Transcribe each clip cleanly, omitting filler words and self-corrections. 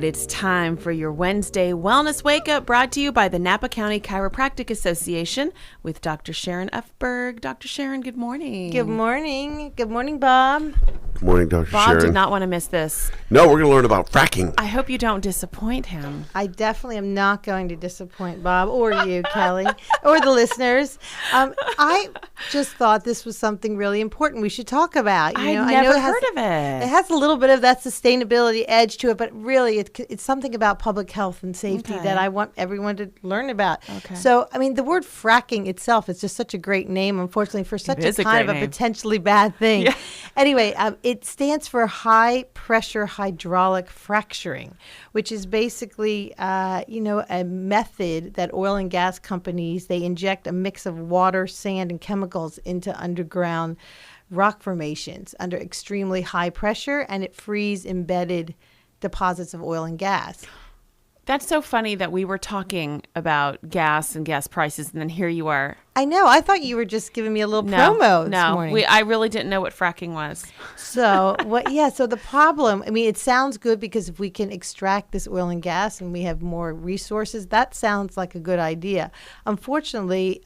It's time for your Wednesday Wellness Wake Up, brought to you by the Napa County Chiropractic Association with Dr. Sharon Ufberg. Dr. Sharon, good morning. Good morning. Good morning, Bob. Good morning, Dr. Sharon. Bob did not want to miss this. No, we're going to learn about fracking. I hope you don't disappoint him. I definitely am not going to disappoint Bob or you, Kelly, or the listeners. I just thought this was something really important we should talk about. I never heard of it. It has a little bit of that sustainability edge to it, but really it's something about public health and safety that I want everyone to learn about. Okay. So, I mean, the word fracking itself is just such a great name, unfortunately, for such a kind of a potentially bad thing. Yeah. Anyway, it stands for high pressure hydraulic fracturing, which is basically, a method that oil and gas companies, they inject a mix of water, sand, and chemicals into underground rock formations under extremely high pressure, and it frees embedded deposits of oil and gas. That's so funny that we were talking about gas and gas prices, and then here you are. I know. I thought you were just giving me a little promo this morning. I really didn't know what fracking was. So So the problem, I mean, it sounds good because if we can extract this oil and gas and we have more resources, that sounds like a good idea. Unfortunately,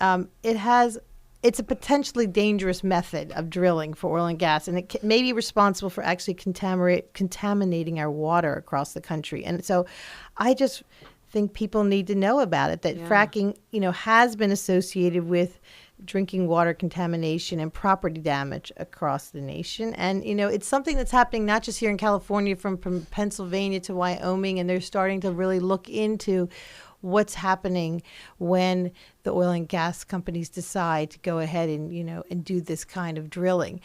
it's a potentially dangerous method of drilling for oil and gas, and it may be responsible for actually contaminating our water across the country. And so I just think people need to know about it, that fracking, has been associated with drinking water contamination and property damage across the nation. And, it's something that's happening not just here in California, from Pennsylvania to Wyoming, and they're starting to really look into what's happening when the oil and gas companies decide to go ahead and, and do this kind of drilling.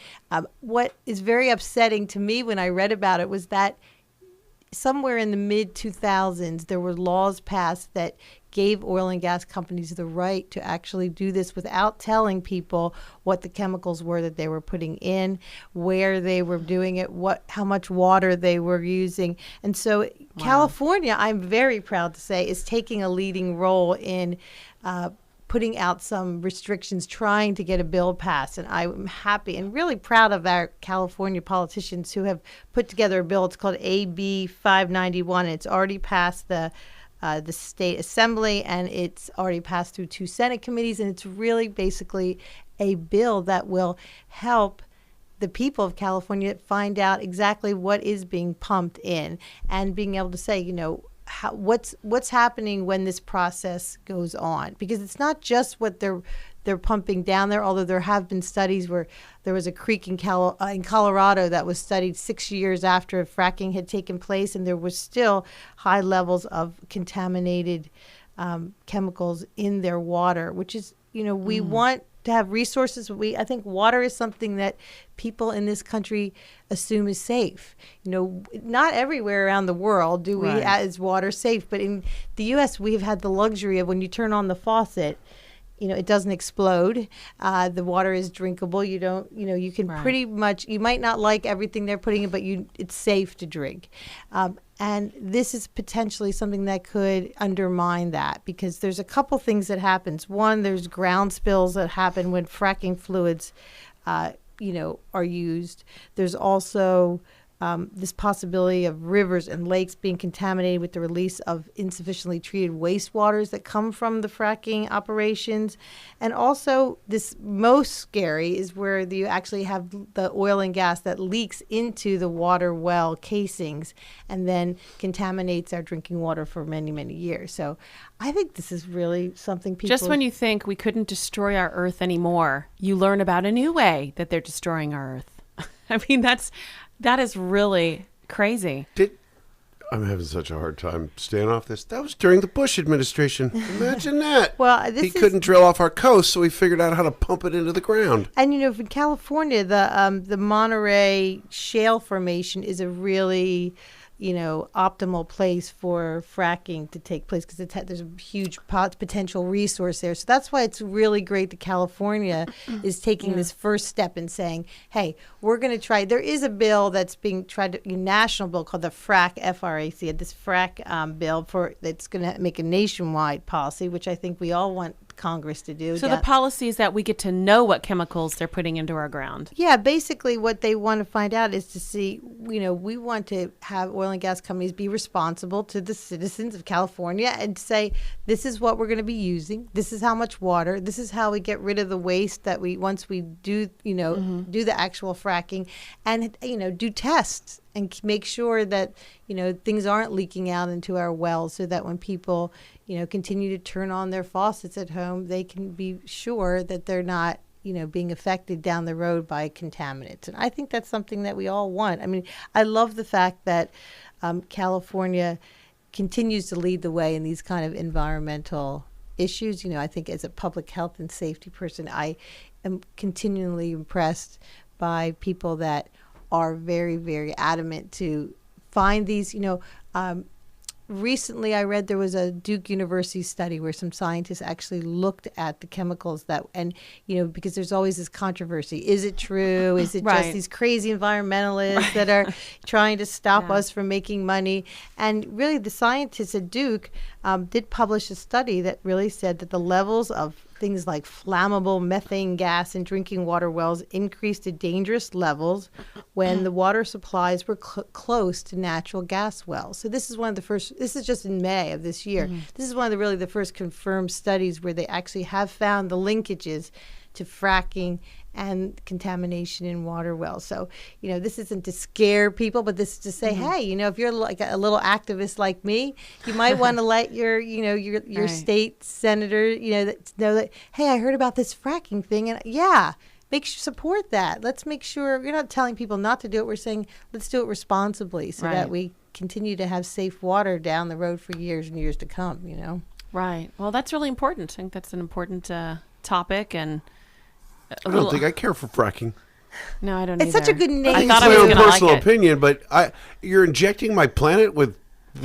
What is very upsetting to me when I read about it was that somewhere in the mid-2000s, there were laws passed that gave oil and gas companies the right to actually do this without telling people what the chemicals were that they were putting in, where they were doing it, how much water they were using. And so California, I'm very proud to say, is taking a leading role in putting out some restrictions, trying to get a bill passed. And I'm happy and really proud of our California politicians who have put together a bill. It's called AB 591. It's already passed the state assembly, and it's already passed through 2 Senate committees, and it's really basically a bill that will help the people of California find out exactly what is being pumped in, and being able to say, what's happening when this process goes on, because it's not just what they're pumping down there, although there have been studies where there was a creek in Colorado that was studied 6 years after fracking had taken place, and there was still high levels of contaminated chemicals in their water, which is, we want to have resources. I think water is something that people in this country assume is safe. Not everywhere around the world is water safe, but in the U.S. we've had the luxury of when you turn on the faucet, it doesn't explode. The water is drinkable. You can pretty much, you might not like everything they're putting in, but it's safe to drink. And this is potentially something that could undermine that, because there's a couple things that happens. One, there's ground spills that happen when fracking fluids, are used. There's also this possibility of rivers and lakes being contaminated with the release of insufficiently treated wastewaters that come from the fracking operations. And also, this most scary is where you actually have the oil and gas that leaks into the water well casings and then contaminates our drinking water for many, many years. So I think this is really something people... Just when you think we couldn't destroy our Earth anymore, you learn about a new way that they're destroying our Earth. I mean, that is really crazy. I'm having such a hard time staying off this. That was during the Bush administration. Imagine that. Well, he couldn't drill off our coast, so he figured out how to pump it into the ground. And in California, the Monterey Shale Formation is a really optimal place for fracking to take place, because there's a huge potential resource there. So that's why it's really great that California is taking this first step and saying, hey, we're going to try. There is a bill that's being tried, a national bill called the FRAC, this FRAC bill that's going to make a nationwide policy, which I think we all want Congress to do. So the policy is that we get to know what chemicals they're putting into our ground. Yeah, basically what they want to find out is to see, we want to have oil and gas companies be responsible to the citizens of California and say, this is what we're going to be using. This is how much water. This is how we get rid of the waste that once we do, do the actual fracking and, do tests and make sure that, things aren't leaking out into our wells so that when people, continue to turn on their faucets at home, they can be sure that they're not, being affected down the road by contaminants. And I think that's something that we all want. I mean, I love the fact that California continues to lead the way in these kind of environmental issues. I think as a public health and safety person, I am continually impressed by people that are very, very adamant to find these, recently I read there was a Duke University study where some scientists actually looked at the chemicals and because there's always this controversy. Is it true? Is it just these crazy environmentalists that are trying to stop us from making money? And really the scientists at Duke did publish a study that really said that the levels of things like flammable methane gas in drinking water wells increased to dangerous levels when the water supplies were close to natural gas wells. So this is one of the first, this is just in May of this year. This is one of the first confirmed studies where they actually have found the linkages to fracking and contamination in water wells. So, this isn't to scare people, but this is to say, hey, if you're like a little activist like me, you might want to let your state senator, know that, hey, I heard about this fracking thing, and support that. Let's make sure we're not telling people not to do it. We're saying let's do it responsibly so that we continue to have safe water down the road for years and years to come. Right. Well, that's really important. I think that's an important topic and. I don't think I care for fracking. No, I don't. It's such a good name. I thought it's I was my own going to personal like opinion, but you're injecting my planet with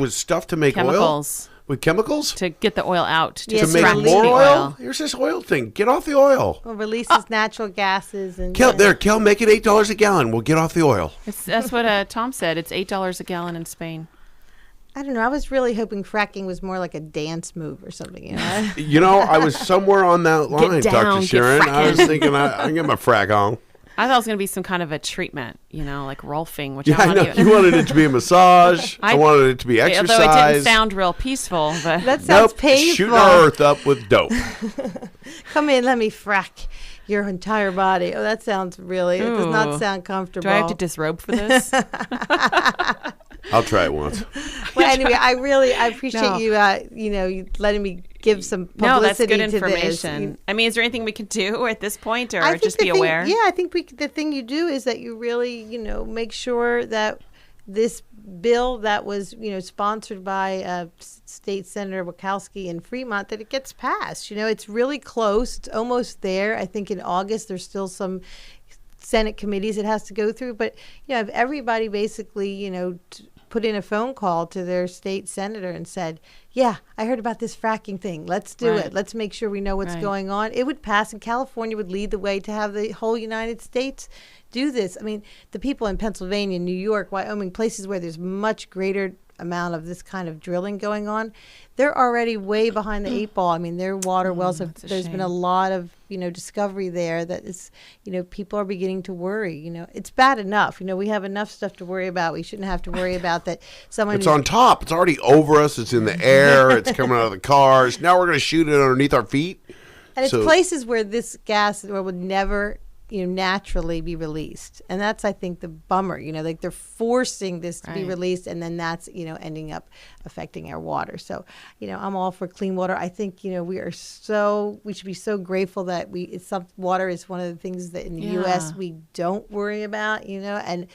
stuff to make chemicals. oil? With chemicals? To get the oil out. Yeah, to make extract more the oil? Here's this oil thing. Get off the oil. Well, releases natural gases and Kel, make it $8 a gallon. We'll get off the oil. That's what Tom said. It's $8 a gallon in Spain. I don't know. I was really hoping fracking was more like a dance move or something. I was somewhere on that line, Dr. Sharon. I was thinking I get my frack on. I thought it was going to be some kind of a treatment, like rolfing. Which I know. You wanted it to be a massage. I wanted it to be exercise. Although it didn't sound real peaceful. But that sounds painful. Shooting our earth up with dope. Come in, let me frack your entire body. Oh, that sounds really, it does not sound comfortable. Do I have to disrobe for this? I'll try it once. Well, anyway, I appreciate you, you letting me give some publicity no, that's good to information. this. I mean, is there anything we could do at this point, or I just be aware? Yeah, I think the thing you do is that you really, make sure that this bill that was, sponsored by State Senator Wachowski in Fremont, that it gets passed. It's really close. It's almost there. I think in August there's still some Senate committees it has to go through. But, if everybody basically, put in a phone call to their state senator and said, yeah, I heard about this fracking thing. Let's do it. Let's make sure we know what's going on. It would pass, and California would lead the way to have the whole United States do this. I mean, the people in Pennsylvania, New York, Wyoming, places where there's much greater amount of this kind of drilling going on, they're already way behind the eight ball. I mean, their water wells there's been a lot of, discovery there that is, people are beginning to worry. It's bad enough. We have enough stuff to worry about. We shouldn't have to worry about that someone It's on top. It's already over us. It's in the air. It's coming out of the cars. Now we're going to shoot it underneath our feet. And it's places where this gas would never naturally be released. And that's, I think, the bummer, like they're forcing this to be released, and then that's, ending up affecting our water. So, I'm all for clean water. I think, we should be so grateful that water is one of the things that in the U.S. we don't worry about, and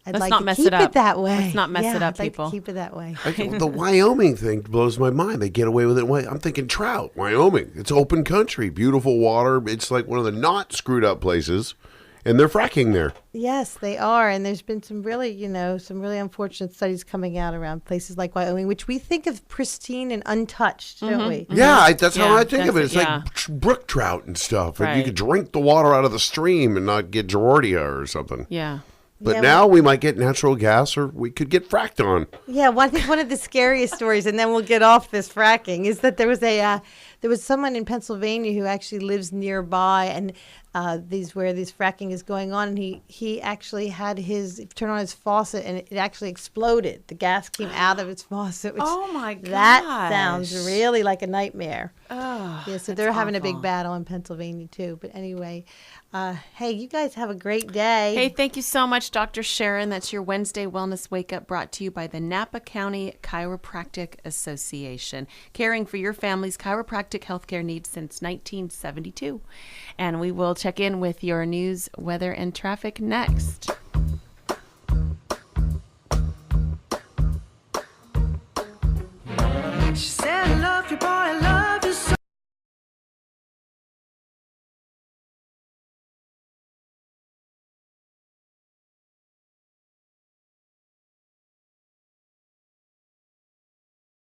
I'd Let's like not to mess keep it up. That way. Let's not mess it up, I'd like people. to keep it that way. The Wyoming thing blows my mind. They get away with it. I'm thinking trout, Wyoming. It's open country, beautiful water. It's like one of the not screwed up places, and they're fracking there. Yes, they are. And there's been some really, some really unfortunate studies coming out around places like Wyoming, which we think of pristine and untouched, don't we? Yeah, that's how I think of it. It's like brook trout and stuff. And you could drink the water out of the stream and not get Giardia or something. Yeah. But now we might get natural gas, or we could get fracked on. Yeah, I think one of the scariest stories, and then we'll get off this fracking, is that there was There was someone in Pennsylvania who actually lives nearby, and where this fracking is going on, and he actually had his turn on his faucet, and it actually exploded. The gas came out of its faucet. Which, Oh my gosh. that sounds really like a nightmare. Oh, Yeah, so they're having a big awful. battle in Pennsylvania too. But anyway, hey, you guys have a great day. Hey, thank you so much, Dr. Sharon. That's your Wednesday Wellness Wake Up, brought to you by the Napa County Chiropractic Association, caring for your family's chiropractic healthcare needs since 1972. And we will check in with your news, weather, and traffic next. She said, I love you, boy, I love